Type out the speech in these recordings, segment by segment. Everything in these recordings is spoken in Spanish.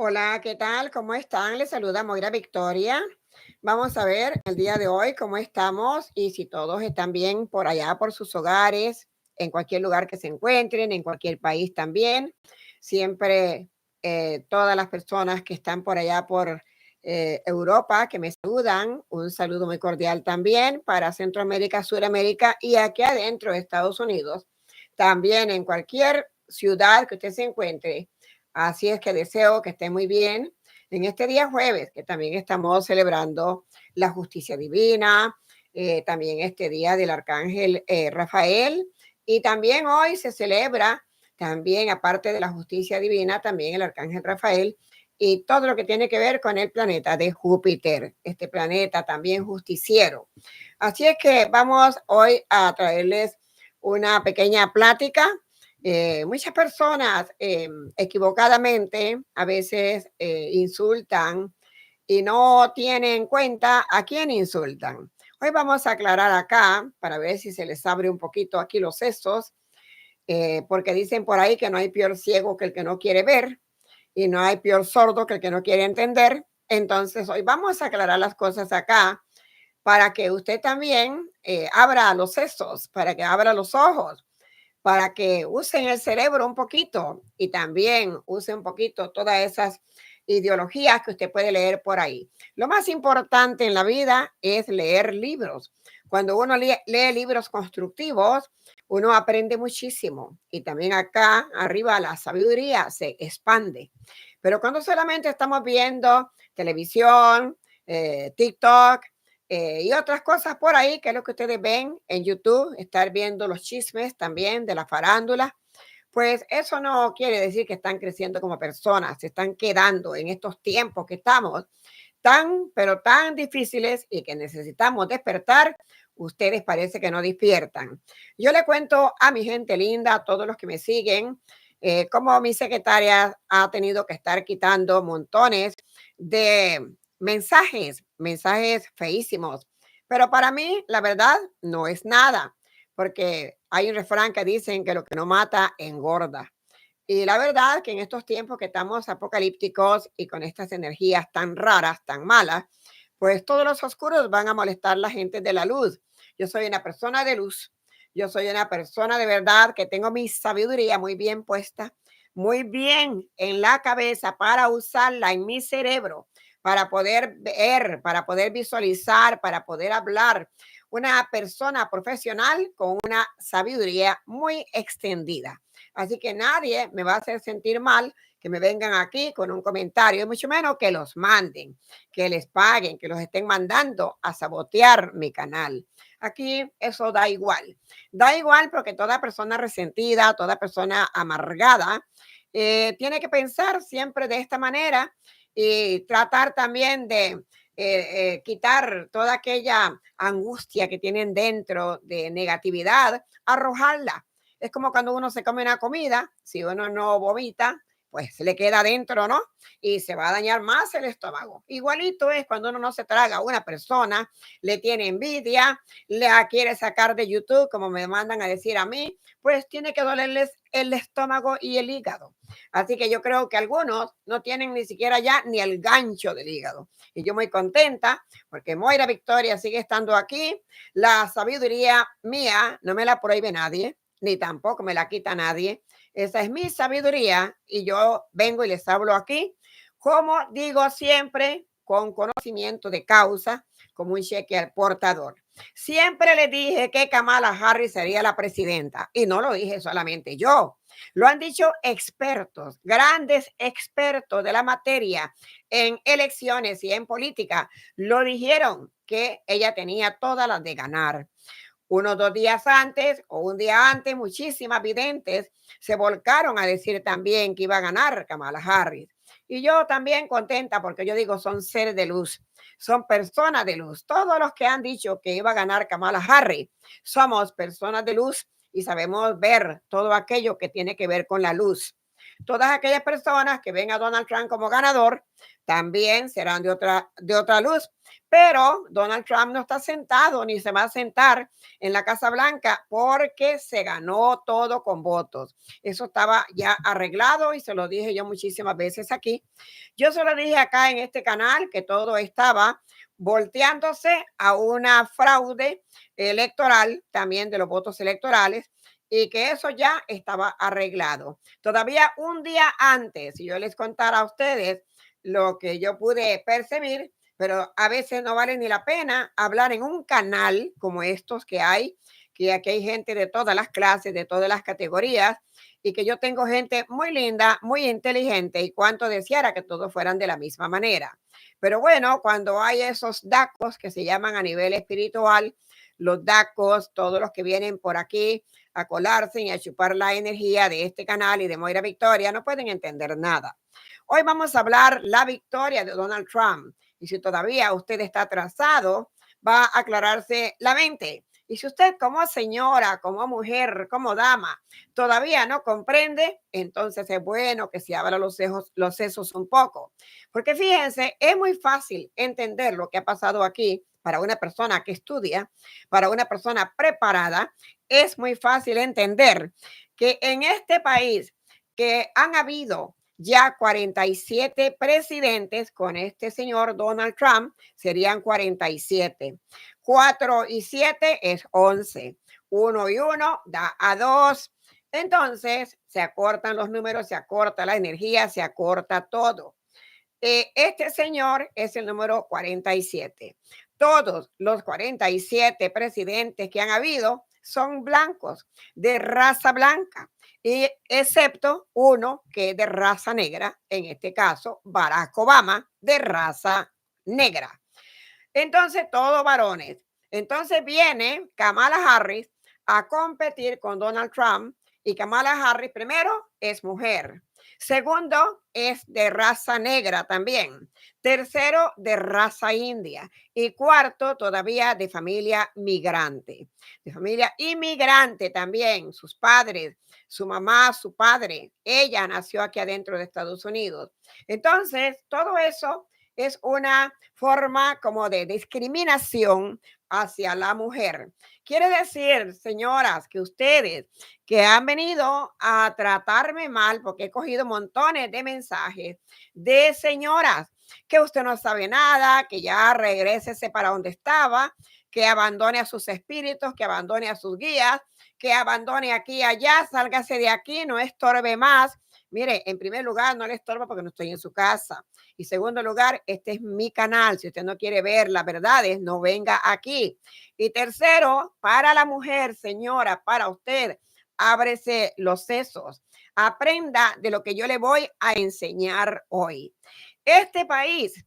Hola, ¿qué tal? ¿Cómo están? Les saluda Moira Victoria. Vamos a ver el día de hoy cómo estamos y si todos están bien por allá, por sus hogares, en cualquier lugar que se encuentren, en cualquier país también. Siempre todas las personas que están por allá por Europa que me saludan, un saludo muy cordial también para Centroamérica, Suramérica y aquí adentro de Estados Unidos. También en cualquier ciudad que usted se encuentre. Así es que deseo que esté muy bien en este día jueves, que también estamos celebrando la justicia divina, también este día del arcángel Rafael, y también hoy se celebra también, aparte de la justicia divina, también el arcángel Rafael y todo lo que tiene que ver con el planeta de Júpiter, este planeta también justiciero. Así es que vamos hoy a traerles una pequeña plática. Muchas personas equivocadamente a veces insultan y no tienen en cuenta a quién insultan. Hoy vamos a aclarar acá para ver si se les abre un poquito aquí los sesos, porque dicen por ahí que no hay peor ciego que el que no quiere ver y no hay peor sordo que el que no quiere entender. Entonces hoy vamos a aclarar las cosas acá para que usted también abra los sesos, para que abra los ojos, para que usen el cerebro un poquito y también use un poquito todas esas ideologías que usted puede leer por ahí. Lo más importante en la vida es leer libros. Cuando uno lee libros constructivos, uno aprende muchísimo y también acá arriba la sabiduría se expande. Pero cuando solamente estamos viendo televisión, TikTok, y otras cosas por ahí, que es lo que ustedes ven en YouTube, estar viendo los chismes también de la farándula, pues eso no quiere decir que están creciendo como personas, se están quedando en estos tiempos que estamos tan, pero tan difíciles y que necesitamos despertar. Ustedes parece que no despiertan. Yo le cuento a mi gente linda, a todos los que me siguen, cómo mi secretaria ha tenido que estar quitando montones de mensajes feísimos. Pero para mí, la verdad, no es nada, porque hay un refrán que dicen que lo que no mata engorda. Y la verdad que en estos tiempos que estamos apocalípticos y con estas energías tan raras, tan malas, pues todos los oscuros van a molestar a la gente de la luz. Yo soy una persona de luz. Yo soy una persona de verdad que tengo mi sabiduría muy bien puesta, muy bien en la cabeza para usarla en mi cerebro, para poder ver, para poder visualizar, para poder hablar. Una persona profesional con una sabiduría muy extendida. Así que nadie me va a hacer sentir mal que me vengan aquí con un comentario, y mucho menos que los manden, que les paguen, que los estén mandando a sabotear mi canal. Aquí eso da igual. Da igual porque toda persona resentida, toda persona amargada, tiene que pensar siempre de esta manera y tratar también de quitar toda aquella angustia que tienen dentro de negatividad, arrojarla. Es como cuando uno se come una comida, si uno no vomita, pues se le queda adentro, ¿no? Y se va a dañar más el estómago. Igualito es cuando uno no se traga a una persona, le tiene envidia, la quiere sacar de YouTube, como me mandan a decir a mí, pues tiene que dolerles el estómago y el hígado. Así que yo creo que algunos no tienen ni siquiera ya ni el gancho del hígado. Y yo muy contenta porque Moira Victoria sigue estando aquí. La sabiduría mía no me la prohíbe nadie, ni tampoco me la quita nadie. Esa es mi sabiduría y yo vengo y les hablo aquí, como digo siempre, con conocimiento de causa, como un cheque al portador. Siempre le dije que Kamala Harris sería la presidenta y no lo dije solamente yo. Lo han dicho expertos, grandes expertos de la materia en elecciones y en política. Lo dijeron que ella tenía todas las de ganar. Unos 2 días antes o un día antes, muchísimas videntes se volcaron a decir también que iba a ganar Kamala Harris. Y yo también contenta porque yo digo, son seres de luz, son personas de luz. Todos los que han dicho que iba a ganar Kamala Harris somos personas de luz y sabemos ver todo aquello que tiene que ver con la luz. Todas aquellas personas que ven a Donald Trump como ganador también serán de otra luz. Pero Donald Trump no está sentado ni se va a sentar en la Casa Blanca porque se ganó todo con votos. Eso estaba ya arreglado y se lo dije yo muchísimas veces aquí. Yo se lo dije acá en este canal que todo estaba volteándose a una fraude electoral, también de los votos electorales, y que eso ya estaba arreglado. Todavía un día antes, si yo les contara a ustedes lo que yo pude percibir, pero a veces no vale ni la pena hablar en un canal como estos que aquí hay gente de todas las clases, de todas las categorías, y que yo tengo gente muy linda, muy inteligente, y cuánto deseara que todos fueran de la misma manera. Pero bueno, cuando hay esos dacos que se llaman a nivel espiritual, los dacos, todos los que vienen por aquí a colarse y a chupar la energía de este canal y de Moira Victoria, no pueden entender nada. Hoy vamos a hablar la victoria de Donald Trump. Y si todavía usted está atrasado, va a aclararse la mente. Y si usted como señora, como mujer, como dama, todavía no comprende, entonces es bueno que se abra los sesos un poco. Porque fíjense, es muy fácil entender lo que ha pasado aquí para una persona que estudia, para una persona preparada. Es muy fácil entender que en este país que han habido ya 47 presidentes con este señor Donald Trump, serían 47. 4 y 7 es 11. 1 y 1 da a 2. Entonces, se acortan los números, se acorta la energía, se acorta todo. Este señor es el número 47. Todos los 47 presidentes que han habido son blancos, de raza blanca, y excepto uno que es de raza negra, en este caso Barack Obama, de raza negra. Entonces, todos varones. Entonces viene Kamala Harris a competir con Donald Trump, y Kamala Harris primero es mujer. Segundo, es de raza negra también. Tercero, de raza india. Y cuarto, todavía de familia migrante. De familia inmigrante también. Sus padres, su mamá, su padre. Ella nació aquí adentro de Estados Unidos. Entonces, todo eso es una forma como de discriminación hacia la mujer. Quiere decir, señoras, que ustedes que han venido a tratarme mal, porque he cogido montones de mensajes de señoras que usted no sabe nada, que ya regrésese para donde estaba, que abandone a sus espíritus, que abandone a sus guías, que abandone aquí y allá, sálgase de aquí, no estorbe más. Mire, en primer lugar, no le estorba porque no estoy en su casa. Y segundo lugar, este es mi canal. Si usted no quiere ver las verdades, no venga aquí. Y tercero, para la mujer, señora, para usted, ábrese los sesos. Aprenda de lo que yo le voy a enseñar hoy. Este país,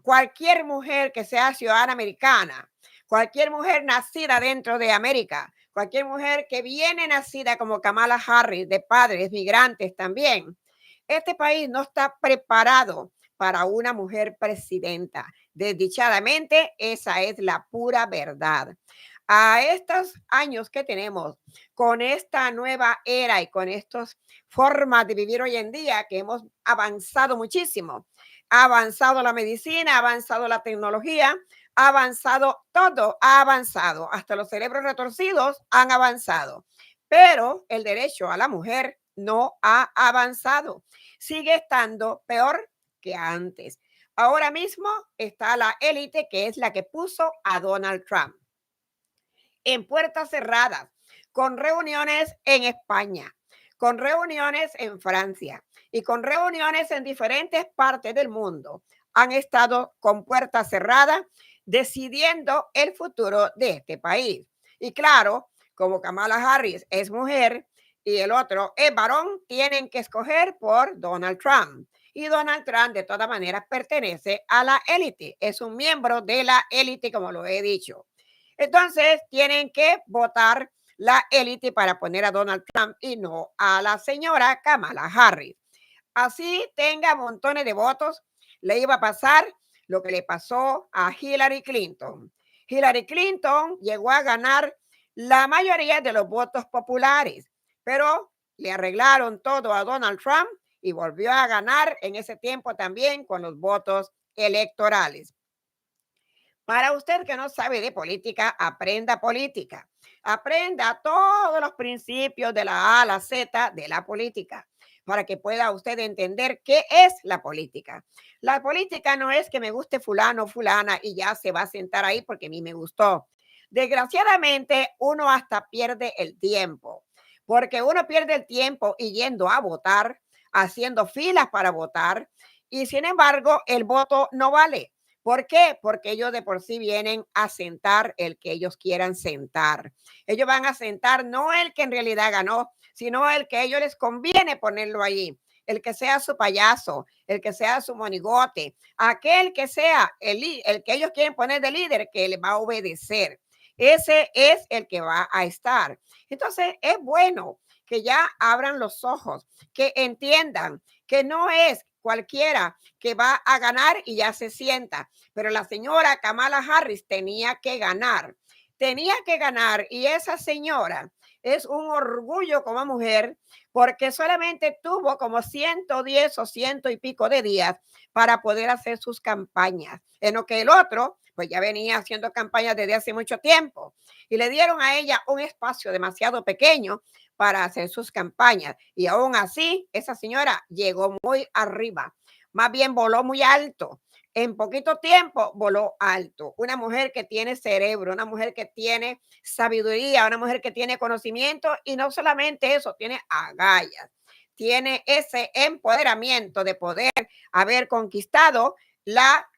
cualquier mujer que sea ciudadana americana, cualquier mujer nacida dentro de América, cualquier mujer que viene nacida como Kamala Harris, de padres migrantes también, este país no está preparado para una mujer presidenta. Desdichadamente, esa es la pura verdad. A estos años que tenemos, con esta nueva era y con estas formas de vivir hoy en día, que hemos avanzado muchísimo, ha avanzado la medicina, ha avanzado la tecnología, ha avanzado todo, ha avanzado, hasta los cerebros retorcidos han avanzado, pero el derecho a la mujer no ha avanzado, sigue estando peor que antes. Ahora mismo está la élite, que es la que puso a Donald Trump en puertas cerradas, con reuniones en España, con reuniones en Francia y con reuniones en diferentes partes del mundo. Han estado con puertas cerradas decidiendo el futuro de este país. Y claro, como Kamala Harris es mujer y el otro es varón, tienen que escoger por Donald Trump. Y Donald Trump de todas maneras pertenece a la élite, es un miembro de la élite, como lo he dicho. Entonces, tienen que votar la élite para poner a Donald Trump y no a la señora Kamala Harris. Así tenga montones de votos, le iba a pasar lo que le pasó a Hillary Clinton. Hillary Clinton llegó a ganar la mayoría de los votos populares, pero le arreglaron todo a Donald Trump y volvió a ganar en ese tiempo también con los votos electorales. Para usted que no sabe de política, aprenda política. Aprenda todos los principios de la A a la Z de la política para que pueda usted entender qué es la política. La política no es que me guste fulano o fulana y ya se va a sentar ahí porque a mí me gustó. Desgraciadamente, uno hasta pierde el tiempo, porque uno pierde el tiempo y yendo a votar, haciendo filas para votar, y sin embargo, el voto no vale. ¿Por qué? Porque ellos de por sí vienen a sentar el que ellos quieran sentar. Ellos van a sentar no el que en realidad ganó, sino el que a ellos les conviene ponerlo ahí. El que sea su payaso, el que sea su monigote, aquel que sea el que ellos quieren poner de líder, que le va a obedecer. Ese es el que va a estar. Entonces, es bueno que ya abran los ojos, que entiendan que no es cualquiera que va a ganar y ya se sienta. Pero la señora Kamala Harris tenía que ganar y esa señora es un orgullo como mujer porque solamente tuvo como 110 o ciento y pico de días para poder hacer sus campañas, en lo que el otro pues ya venía haciendo campañas desde hace mucho tiempo y le dieron a ella un espacio demasiado pequeño para hacer sus campañas. Y aún así, esa señora llegó muy arriba, más bien voló muy alto. En poquito tiempo voló alto. Una mujer que tiene cerebro, una mujer que tiene sabiduría, una mujer que tiene conocimiento y no solamente eso, tiene agallas, tiene ese empoderamiento de poder haber conquistado la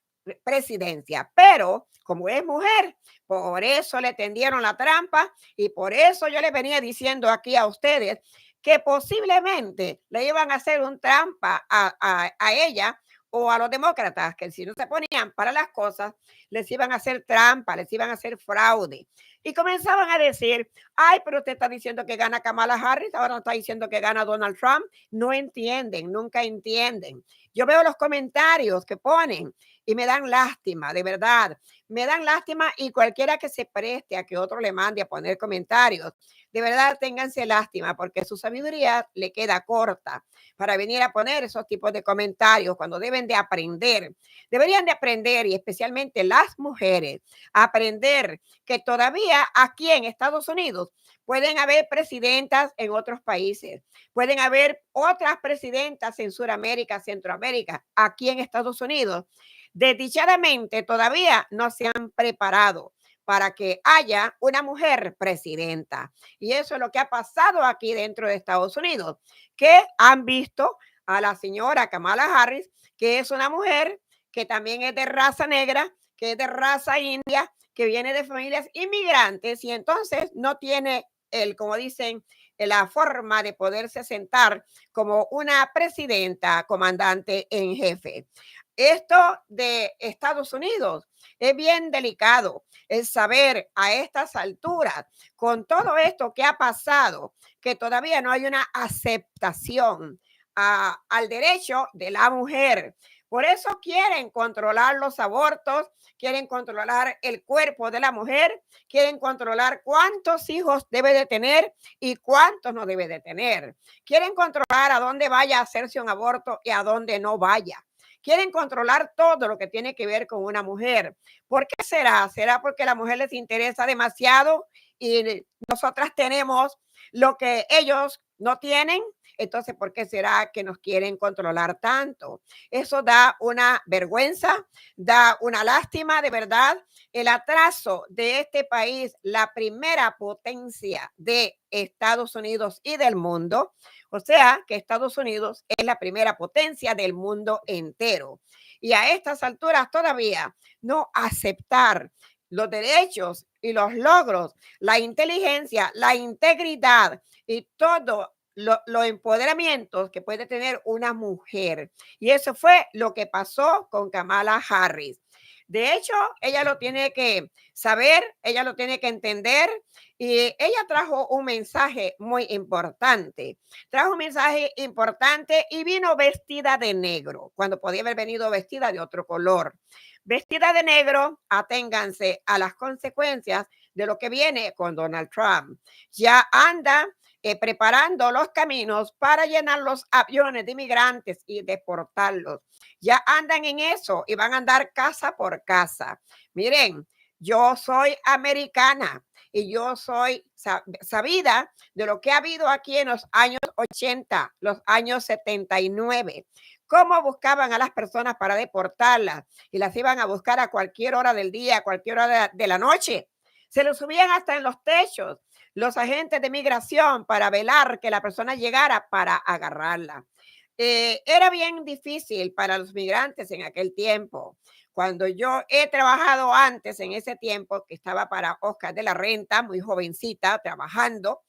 presidencia. Pero como es mujer, por eso le tendieron la trampa y por eso yo les venía diciendo aquí a ustedes que posiblemente le iban a hacer un trampa a ella o a los demócratas, que si no se ponían para las cosas, les iban a hacer trampa, les iban a hacer fraude. Y comenzaban a decir, ay, pero usted está diciendo que gana Kamala Harris, ahora está diciendo que gana Donald Trump. No entienden, nunca entienden. Yo veo los comentarios que ponen y me dan lástima, de verdad. Me dan lástima y cualquiera que se preste a que otro le mande a poner comentarios, de verdad ténganse lástima porque su sabiduría le queda corta para venir a poner esos tipos de comentarios cuando deben de aprender. Deberían de aprender y especialmente las mujeres, aprender que todavía aquí en Estados Unidos pueden haber presidentas en otros países, pueden haber otras presidentas en Sudamérica, Centroamérica, aquí en Estados Unidos. Desdichadamente todavía no se han preparado para que haya una mujer presidenta. Y eso es lo que ha pasado aquí dentro de Estados Unidos, que han visto a la señora Kamala Harris, que es una mujer que también es de raza negra, que es de raza india, que viene de familias inmigrantes y entonces no tiene como dicen, la forma de poderse sentar como una presidenta comandante en jefe. Esto de Estados Unidos es bien delicado, el saber a estas alturas, con todo esto que ha pasado, que todavía no hay una aceptación al derecho de la mujer. Por eso quieren controlar los abortos, quieren controlar el cuerpo de la mujer, quieren controlar cuántos hijos debe de tener y cuántos no debe de tener. Quieren controlar a dónde vaya a hacerse un aborto y a dónde no vaya. Quieren controlar todo lo que tiene que ver con una mujer. ¿Por qué será? ¿Será porque a la mujer les interesa demasiado y nosotras tenemos lo que ellos no tienen? Entonces, ¿por qué será que nos quieren controlar tanto? Eso da una vergüenza, da una lástima, de verdad. El atraso de este país, la primera potencia de Estados Unidos y del mundo, o sea, que Estados Unidos es la primera potencia del mundo entero. Y a estas alturas todavía no aceptar los derechos y los logros, la inteligencia, la integridad y todo los empoderamientos que puede tener una mujer. Y eso fue lo que pasó con Kamala Harris. De hecho, ella lo tiene que saber, ella lo tiene que entender y ella trajo un mensaje muy importante. Trajo un mensaje importante y vino vestida de negro, cuando podía haber venido vestida de otro color. Vestida de negro, aténganse a las consecuencias de lo que viene con Donald Trump. Ya anda preparando los caminos para llenar los aviones de inmigrantes y deportarlos. Ya andan en eso y van a andar casa por casa. Miren, yo soy americana y yo soy sabida de lo que ha habido aquí en los años 80, los años 79. Cómo buscaban a las personas para deportarlas y las iban a buscar a cualquier hora del día, a cualquier hora de la noche. Se lo subían hasta en los techos los agentes de migración para velar que la persona llegara para agarrarla. Era bien difícil para los migrantes en aquel tiempo. Cuando yo he trabajado antes, en ese tiempo que estaba para Oscar de la Renta, muy jovencita, trabajando,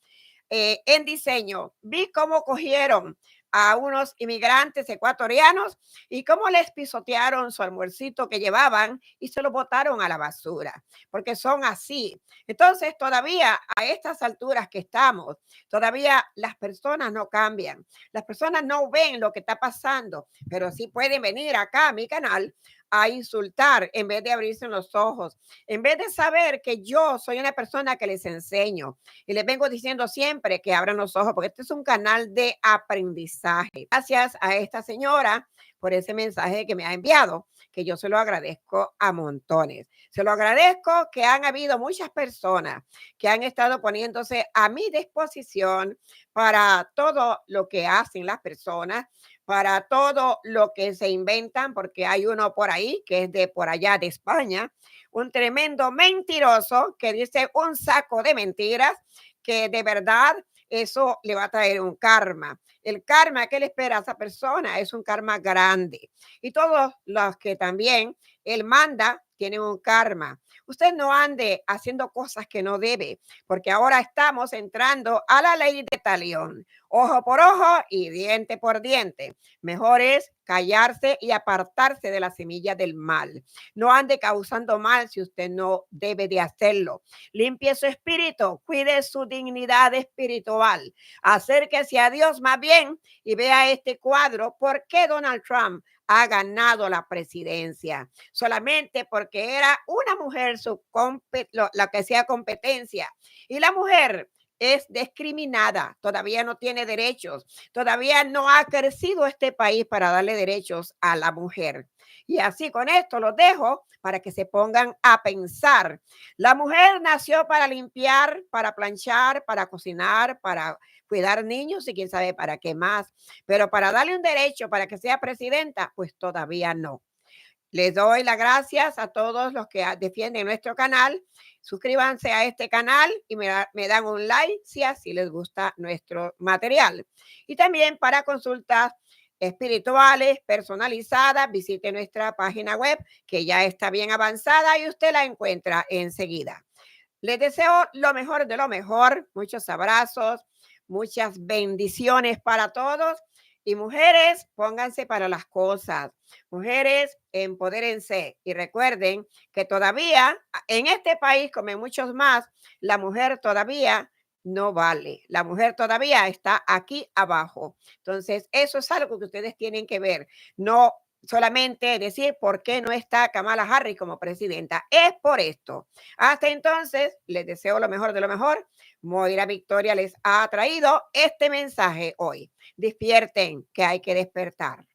en diseño. Vi cómo cogieron a unos inmigrantes ecuatorianos y cómo les pisotearon su almuercito que llevaban y se lo botaron a la basura, porque son así. Entonces, todavía a estas alturas que estamos, todavía las personas no cambian, las personas no ven lo que está pasando, pero sí pueden venir acá a mi canal a insultar en vez de abrirse los ojos, en vez de saber que yo soy una persona que les enseño y les vengo diciendo siempre que abran los ojos porque este es un canal de aprendizaje. Gracias a esta señora por ese mensaje que me ha enviado, que yo se lo agradezco a montones. Se lo agradezco que han habido muchas personas que han estado poniéndose a mi disposición para todo lo que hacen las personas, para todo lo que se inventan, porque hay uno por ahí que es de por allá de España, un tremendo mentiroso que dice un saco de mentiras que de verdad eso le va a traer un karma. El karma que le espera a esa persona es un karma grande. Y todos los que también él manda tienen un karma. Usted no ande haciendo cosas que no debe, porque ahora estamos entrando a la ley de talión. Ojo por ojo y diente por diente. Mejor es callarse y apartarse de la semilla del mal. No ande causando mal si usted no debe de hacerlo. Limpie su espíritu, cuide su dignidad espiritual. Acérquese a Dios más bien y vea este cuadro. ¿Por qué Donald Trump ha ganado la presidencia? Solamente porque era una mujer la que hacía competencia. Y la mujer es discriminada, todavía no tiene derechos, todavía no ha crecido este país para darle derechos a la mujer. Y así con esto los dejo para que se pongan a pensar. La mujer nació para limpiar, para planchar, para cocinar, para cuidar niños y quién sabe para qué más. Pero para darle un derecho para que sea presidenta, pues todavía no. Les doy las gracias a todos los que defienden nuestro canal. Suscríbanse a este canal y me dan un like si así les gusta nuestro material. Y también para consultas espirituales personalizadas, visite nuestra página web que ya está bien avanzada y usted la encuentra enseguida. Les deseo lo mejor de lo mejor, muchos abrazos, muchas bendiciones para todos. Y mujeres, pónganse para las cosas. Mujeres, empodérense y recuerden que todavía en este país, como en muchos más, la mujer todavía no vale. La mujer todavía está aquí abajo. Entonces, eso es algo que ustedes tienen que ver. No solamente decir por qué no está Kamala Harris como presidenta. Es por esto. Hasta entonces, les deseo lo mejor de lo mejor. Moira Victoria les ha traído este mensaje hoy. Despierten, que hay que despertar.